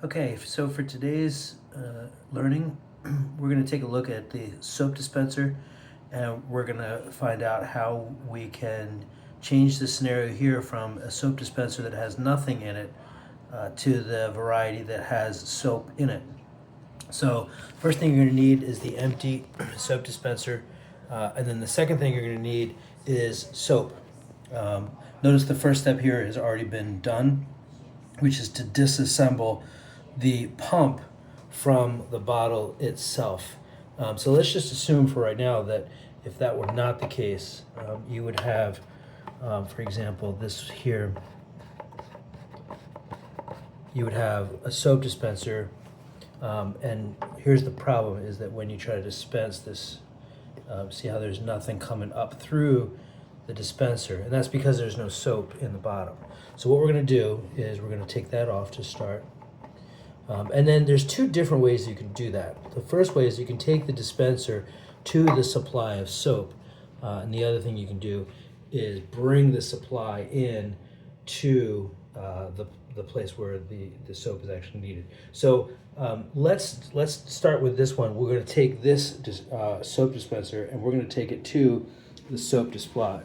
Okay, so for today's learning, we're going to take a look at the soap dispenser and we're going to find out how we can change the scenario here from a soap dispenser that has nothing in it to the variety that has soap in it. So first thing you're going to need is the empty soap dispenser, and then the second thing you're going to need is soap. Notice the first step here has already been done, which is to disassemble the pump from the bottle itself. So let's just assume for right now that if that were not the case, you would have, for example, this here, you would have a soap dispenser, and here's the problem is that when you try to dispense this, see how there's nothing coming up through the dispenser, and that's because there's no soap in the bottom. So what we're going to do is we're going to take that off to start. And then there's two different ways you can do that. The first way is you can take the dispenser to the supply of soap, and the other thing you can do is bring the supply in to the place where the soap is actually needed. So let's start with this one. We're going to take this soap dispenser and we're going to take it to the soap supply.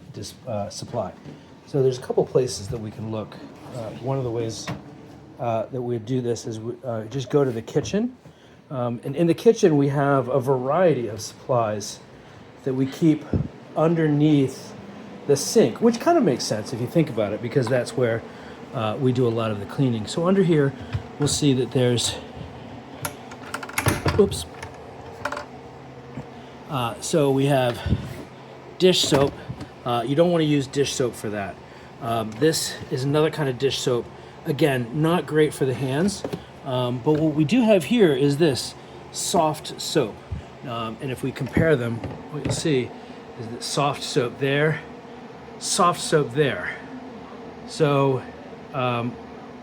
So there's a couple places that we can look. One of the ways that we do this is just go to the kitchen. And in the kitchen we have a variety of supplies that we keep underneath the sink, which kind of makes sense if you think about it, because that's where we do a lot of the cleaning. So under here we'll see that there's, oops. So we have dish soap. You don't want to use dish soap for that. This is another kind of dish soap. Again, not great for the hands, but what we do have here is this soft soap. And if we compare them, what you'll see is that soft soap there, soft soap there. So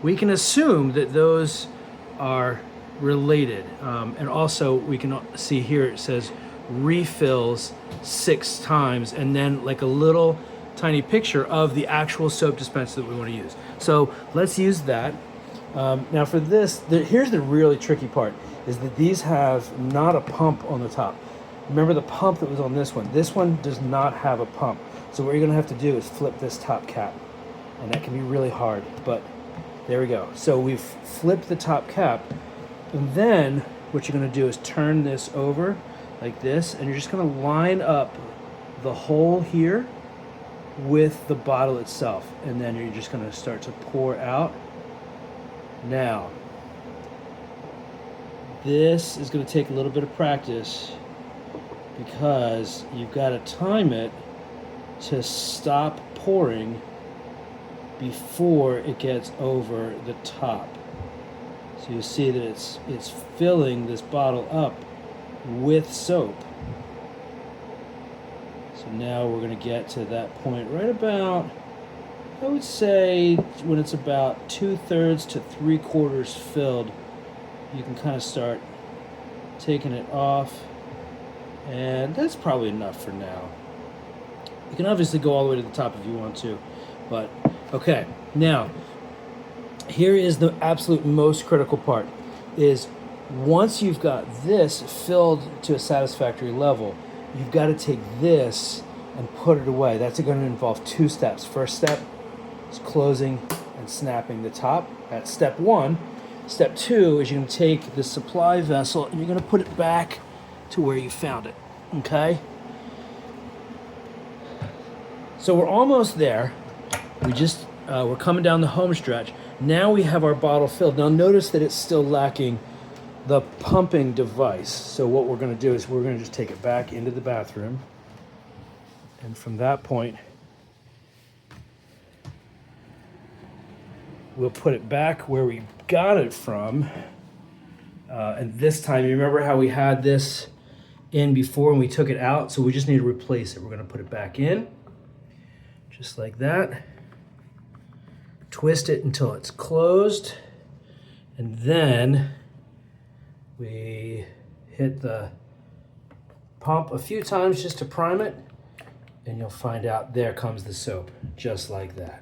we can assume that those are related. And also we can see here it says refills 6 times, and then like a little tiny picture of the actual soap dispenser that we want to use. So let's use that. Now for this, here's the really tricky part, is that these have not a pump on the top. Remember the pump that was on this one? This one does not have a pump. So what you're gonna have to do is flip this top cap, and that can be really hard, but there we go. So we've flipped the top cap, and then what you're gonna do is turn this over like this, and you're just gonna line up the hole here with the bottle itself, and then you're just going to start to pour out. Now this is going to take a little bit of practice, because you've got to time it to stop pouring before it gets over the top. So you see that it's filling this bottle up with soap. So now we're going to get to that point right about, I would say, when it's about 2/3 to 3/4 filled, you can kind of start taking it off, and that's probably enough for now. You can obviously go all the way to the top if you want to, but okay. Now, here is the absolute most critical part, is once you've got this filled to a satisfactory level, you've got to take this and put it away. That's going to involve 2 steps. First step is closing and snapping the top. That's step 1. Step 2 is you're going to take the supply vessel and you're going to put it back to where you found it. Okay? So we're almost there. We're coming down the home stretch. Now we have our bottle filled. Now notice that it's still lacking the pumping device. So what we're going to do is we're going to just take it back into the bathroom, and from that point we'll put it back where we got it from, and this time, you remember how we had this in before and we took it out? So we just need to replace it. We're going to put it back in just like that, twist it until it's closed, and then we hit the pump a few times just to prime it, and you'll find out there comes the soap, just like that.